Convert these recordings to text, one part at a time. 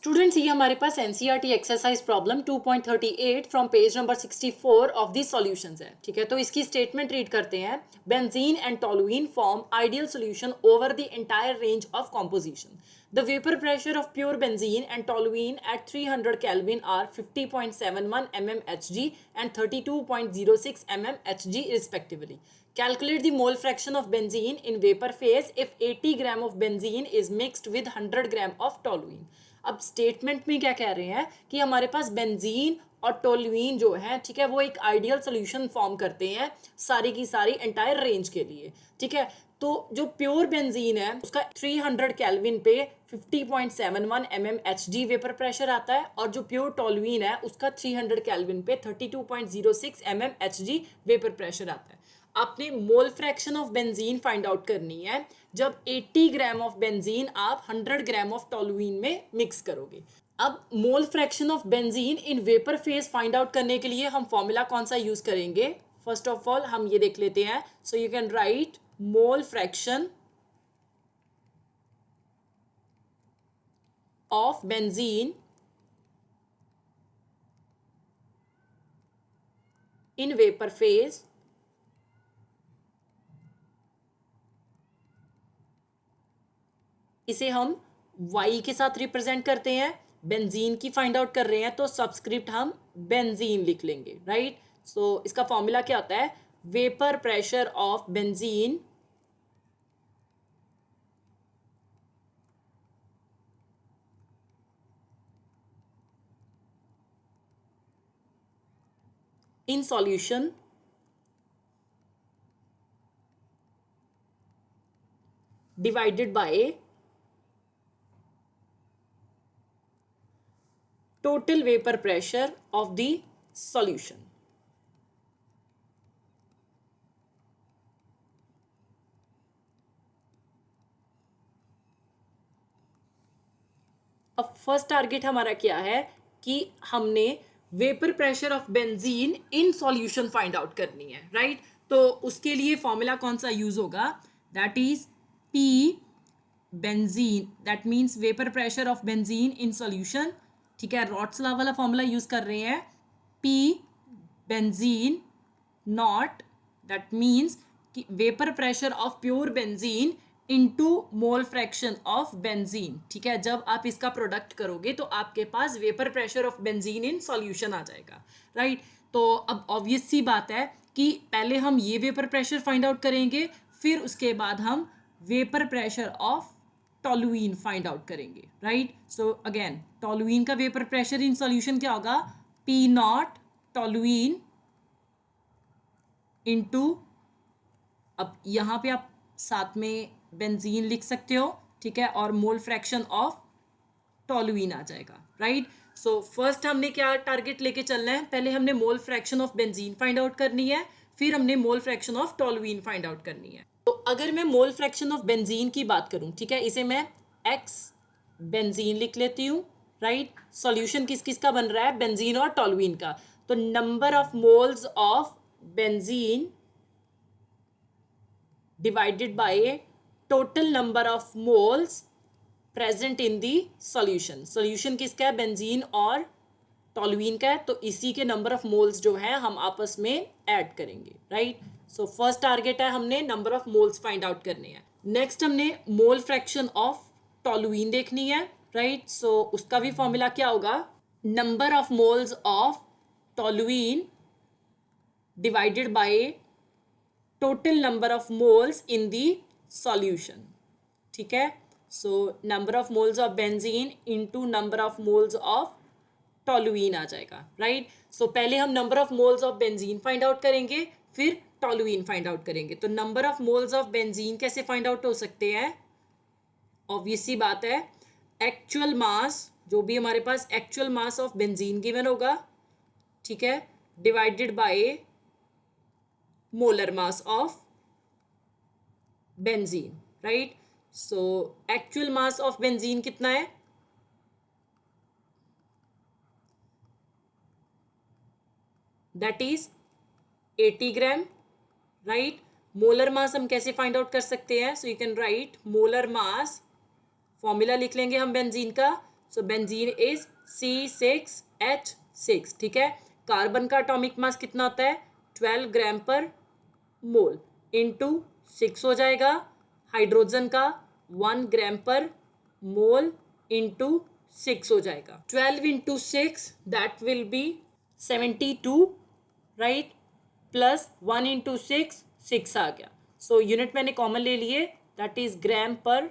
Students, ये हमारे पास NCERT exercise problem 2.38 from page number 64 of the solutions है। ठीक है, तो इसकी स्टेटमेंट रीड करते हैं। Benzene and toluene form ideal solution over the entire range of composition. The vapor pressure of pure benzene and toluene at 300 Kelvin are 50.71 mmHg and 32.06 mmHg respectively. Calculate the mole fraction of benzene in vapor phase if 80 gram of benzene is mixed with 100 gram of toluene. अब statement में क्या कह रहे हैं कि हमारे पास benzene और toluene जो है, ठीक है, वो एक आइडियल सोल्यूशन फॉर्म करते हैं सारी की सारी एंटायर रेंज के लिए। ठीक है, तो जो प्योर बेंजीन है उसका 300 केल्विन पे 50.71 mmHg वेपर प्रेशर आता है, और जो प्योर टोलुइन है उसका 300 केल्विन पे 32.06 mmHg वेपर प्रेशर आता है। आपने मोल fraction of benzene find out करनी है जब 80 ग्राम ऑफ बेंजीन आप 100 ग्राम ऑफ टोलुइन में मिक्स करोगे। अब मोल fraction of benzene in vapour phase find out करने के लिए हम फॉर्मूला कौन सा यूज करेंगे? फर्स्ट ऑफ ऑल हम ये देख लेते हैं। सो you can write mole fraction of benzene in vapour phase इसे हम y के साथ रिप्रेजेंट करते हैं। बेंजीन की फाइंड आउट कर रहे हैं तो सबस्क्रिप्ट हम बेंजीन लिख लेंगे, राइट। सो इसका फॉर्मूला क्या होता है? Vapour pressure of benzene in solution divided by total vapor pressure of the solution. अब फर्स्ट टारगेट हमारा क्या है कि हमने vapour pressure of benzene in solution find out करनी है, राइट। तो उसके लिए फॉर्मूला कौन सा यूज होगा? That is P benzene, that means vapour pressure of benzene in solution. ठीक है, रॉट्स लॉ वाला फॉर्मूला यूज कर रहे हैं। P benzene naught, that means कि vapour pressure of pure benzene into mole fraction of benzene. ठीक है, जब आप इसका प्रोडक्ट करोगे तो आपके पास vapour pressure of benzene in solution आ जाएगा, राइट। तो अब ऑब्वियस सी बात है कि पहले हम ये वेपर प्रेशर फाइंड आउट करेंगे, फिर उसके बाद हम vapour pressure of toluene find out करेंगे, राइट। सो अगेन टोलुइन का वेपर प्रेशर इन सॉल्यूशन क्या होगा? P नॉट टोलुइन इनटू, अब यहाँ पे आप साथ में बेंजीन लिख सकते हो, ठीक है, और मोल फ्रैक्शन ऑफ टोलुइन आ जाएगा, राइट। सो फर्स्ट हमने क्या टारगेट लेके चलना है? पहले हमने mole fraction of benzene find out करनी है, फिर हमने mole fraction of toluene find out करनी है। तो अगर मैं मोल फ्रैक्शन ऑफ बेंजीन की बात करूं, ठीक है, इसे मैं X बेंजीन लिख लेती हूँ, राइट। सॉल्यूशन किस किस का बन रहा है? बेंजीन और टोलुइन का। तो number of moles of benzene divided by total number of moles present in the solution. solution किसका है? बेंजीन और टोलुइन का है, तो इसी के नंबर ऑफ मोल्स जो है हम आपस में ऐड करेंगे, राइट। सो फर्स्ट टारगेट है हमने number of moles find out करने हैं। नेक्स्ट हमने मोल फ्रैक्शन ऑफ टोलुइन देखनी है, राइट। सो उसका भी फॉर्मूला क्या होगा? Number of moles of toluene divided by total number of moles in the solution। ठीक है, so number of moles of benzene into number of moles of toluene आ जाएगा, right। so पहले हम number of moles of benzene find out करेंगे, फिर toluene find out करेंगे। तो number of moles of benzene कैसे find out हो सकते हैं? obvious सी बात है, actual mass, जो भी हमारे पास actual mass of benzene given होगा, ठीक है, divided by molar mass of benzene, right। so actual mass of benzene कितना है? that is 80 gram, right। molar mass हम कैसे find out कर सकते हैं? so you can write molar mass, formula लिख लेंगे हम बेंजीन का। सो बेंजीन इज C6H6, ठीक है। कार्बन का एटॉमिक मास कितना होता है 12 ग्राम पर मोल, इंटू 6 हो जाएगा। हाइड्रोजन का 1 ग्राम पर मोल इंटू 6 हो जाएगा। 12 into 6 that will be 72, right, plus 1 into 6 6 आ गया। सो यूनिट मैंने कॉमन ले लिए, that is gram per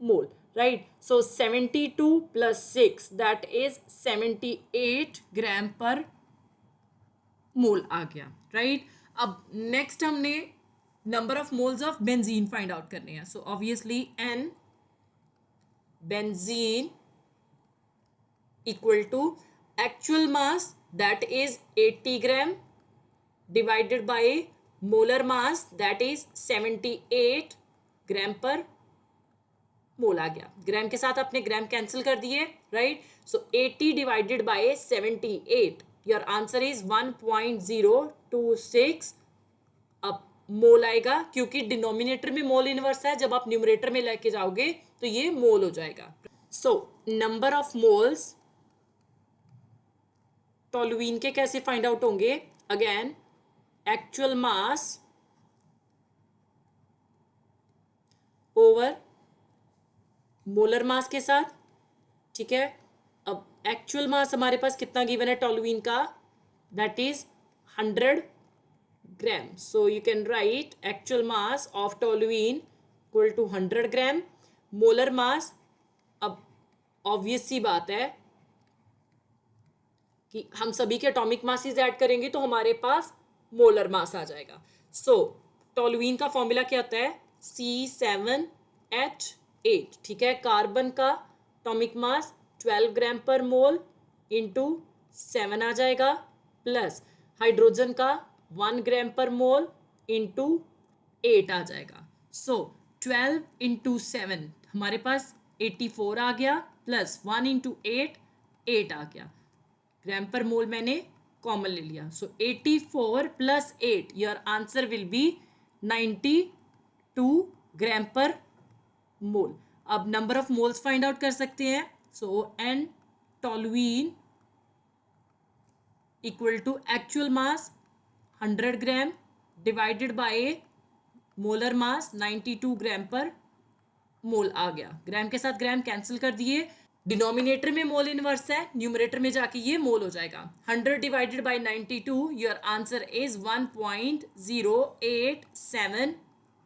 mole, right. So 72 plus 6 that is 78 gram per mole आ गया, राइट। अब नेक्स्ट हमने number of moles of benzene find out करने हैं। So obviously n benzene equal to actual mass that is 80 gram divided by molar mass that is 78 gram per mole आ गया। ग्राम के साथ अपने ग्राम कैंसिल कर दिए, right. So 80 divided by 78, your answer is 1.026। अब मोल आएगा, क्योंकि डिनोमिनेटर में मोल इनवर्स है, जब आप न्यूमरेटर में लेके जाओगे तो ये मोल हो जाएगा। So number of moles toluene के कैसे फाइंड आउट होंगे? Again actual mass over molar mass के साथ, ठीक है। अब एक्चुअल मास हमारे पास कितना गिवन है टोलुइन का, that is 100 gram. So you can write actual mass of toluene equal to 100 gram. Molar mass, अब ऑब्वियस सी बात है कि हम सभी के एटॉमिक मासेस ऐड करेंगे तो हमारे पास मोलर मास आ जाएगा। सो टोलुइन का फॉर्मूला क्या होता है C7H8, ठीक है। कार्बन का एटॉमिक मास 12 ग्राम पर मोल इंटू 7 आ जाएगा, प्लस हाइड्रोजन का 1 ग्राम पर मोल इंटू 8 आ जाएगा। सो 12 इंटू 7 हमारे पास 84 आ गया, प्लस 1 इंटू 8 आ गया। ग्राम पर मोल मैंने कॉमन ले लिया। So 84 plus 8, your answer will be 92 gram per mole. अब number of moles find out कर सकते हैं। So n toluene equal to actual mass 100 gram divided by molar mass 92 gram per mole आ गया। ग्राम के साथ ग्राम कैंसिल कर दिए, डिनोमिनेटर में मोल इनवर्स है, न्यूमरेटर में जाके ये मोल हो जाएगा। 100 divided by 92, your answer is 1.087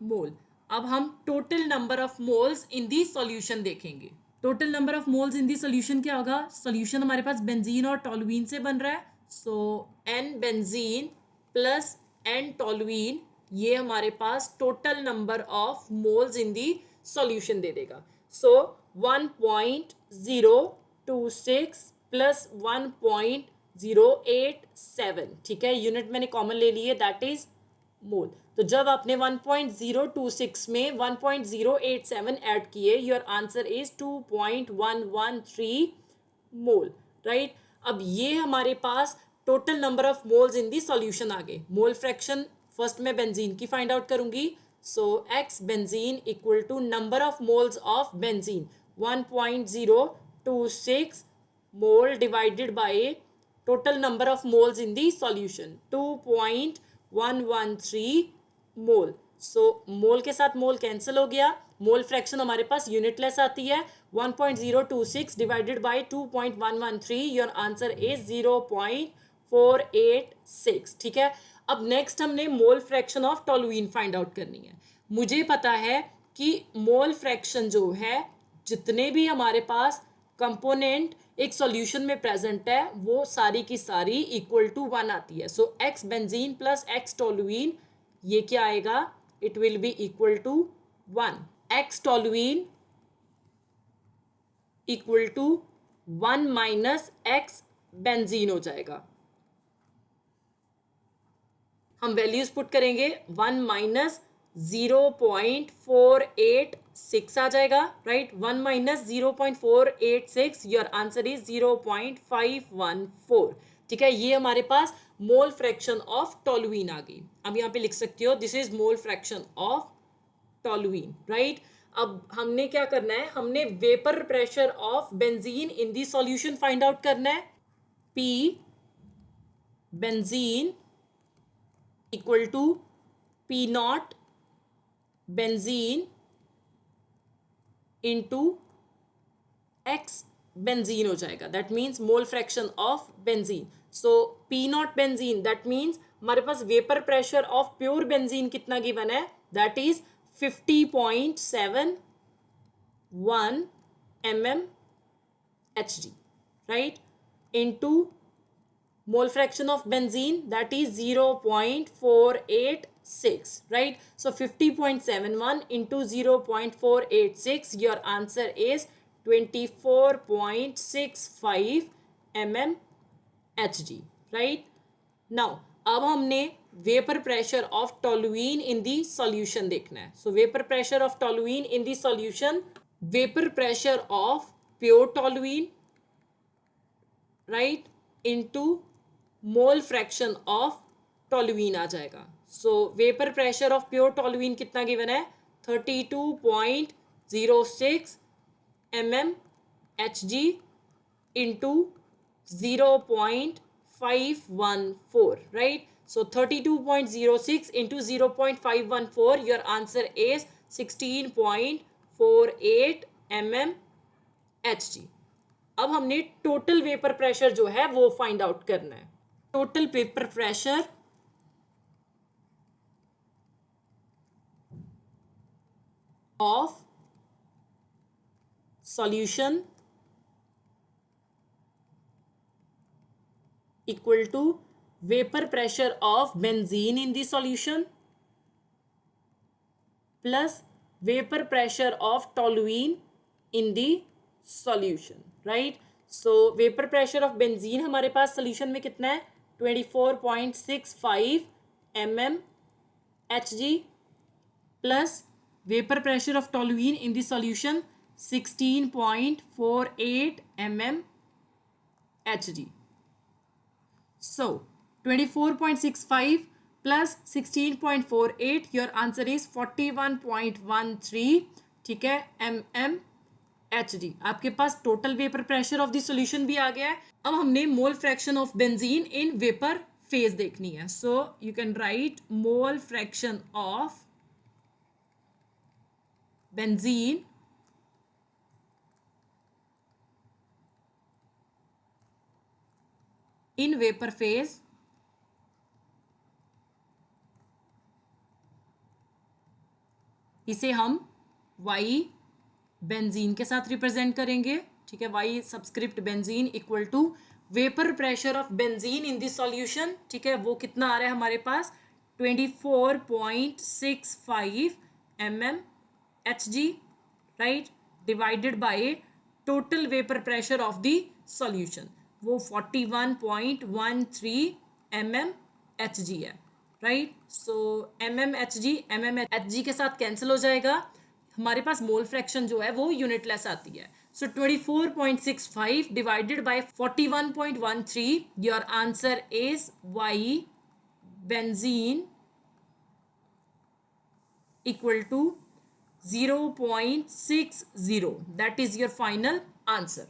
mole. अब हम total number of moles in the solution देखेंगे। Total number of moles in the solution क्या होगा? सॉल्यूशन हमारे पास बेंजीन और टोलुइन से बन रहा है। So n benzene plus n toluene, ये हमारे पास total number of moles in the solution दे देगा। सो 1.026 प्लस 1.087, ठीक है। यूनिट मैंने कॉमन ले ली है, दैट इज मोल। तो जब आपने 1.026 में 1.087 ऐड किए, your answer is 2.113 mole, right. अब ये हमारे पास total number of moles in the solution आ गए। मोल फ्रैक्शन फर्स्ट मैं बेंजीन की फाइंड आउट करूंगी। So x benzene equal to number of moles of benzene 1.026 mole divided by total number of moles in the solution 2.113 mole. So mole के साथ मोल cancel हो गया। Mole fraction हमारे पास unitless आती है। 1.026 divided by 2.113, your answer is 0.486, ठीक है। अब नेक्स्ट हमने mole fraction of toluene find out करनी है। मुझे पता है कि मोल फ्रैक्शन जो है, जितने भी हमारे पास कंपोनेंट एक सॉल्यूशन में प्रेजेंट है, वो सारी की सारी इक्वल टू 1 आती है। So x benzene plus x toluene, ये क्या आएगा? It will be equal to 1। X toluene equal to 1 minus x benzene हो जाएगा। हम वैल्यूज पुट करेंगे, 1 माइनस 0.486 आ जाएगा, right. 1 minus 0.486, your answer is 0.514, ठीक है। ये हमारे पास मोल फ्रैक्शन ऑफ टोलुइन आ गई। अब यहाँ पे लिख सकते हो, this is mole fraction of toluene, right. अब हमने क्या करना है, हमने vapour pressure of benzene in the solution find out करना है. P benzene equal to P naught benzene into X benzene हो जाएगा. That means mole fraction of benzene. So P naught benzene, that means हमारे पास vapour pressure of pure benzene कितना given है, that is 50.71 mm Hg, right, into mole fraction of benzene, that is 0.486, right. So 50.71 into 0.486, your answer is 24.65 mm Hg, right. Now अब हमने vapour pressure of toluene in the solution देखना है. So vapour pressure of toluene in the solution, vapour pressure of pure toluene, right, into mole fraction of toluene आ जाएगा. So vapour pressure of pure toluene कितना given है, 32.06 mm Hg into 0.514, right. So 32.06 into 0.514, your answer is 16.48 mm Hg. अब हमने total vapour pressure जो है वो find out करना है. Total vapour pressure of solution equal to vapor pressure of benzene in the solution plus vapor pressure of toluene in the solution, right. So vapor pressure of benzene हमारे पास solution में कितना है, 24.65 mm Hg plus vapor pressure of toluene in the solution 16.48 mm Hg. So 24.65 plus 16.48, your answer is 41.13, ठीक है, mm Hg. आपके पास total vapour pressure of the solution भी आ गया है. अब हमने mole fraction of benzene in vapour phase देखनी है. So you can write mole fraction of benzene in vapour phase इसे हम y बेंजीन के साथ रिप्रेजेंट करेंगे, ठीक है. y subscript benzene equal to vapour pressure of benzene in this solution, ठीक है, वो कितना आ रहा है हमारे पास, 24.65 mm Hg, right, divided by total vapour pressure of the solution, वो 41.13 mm Hg है, राइट. सो mm Hg के साथ कैंसिल हो जाएगा. हमारे पास मोल फ्रैक्शन जो है वो यूनिटलेस आती है. So 24.65 divided by 41.13, your answer is y benzene equal to 0.60. That is your final answer.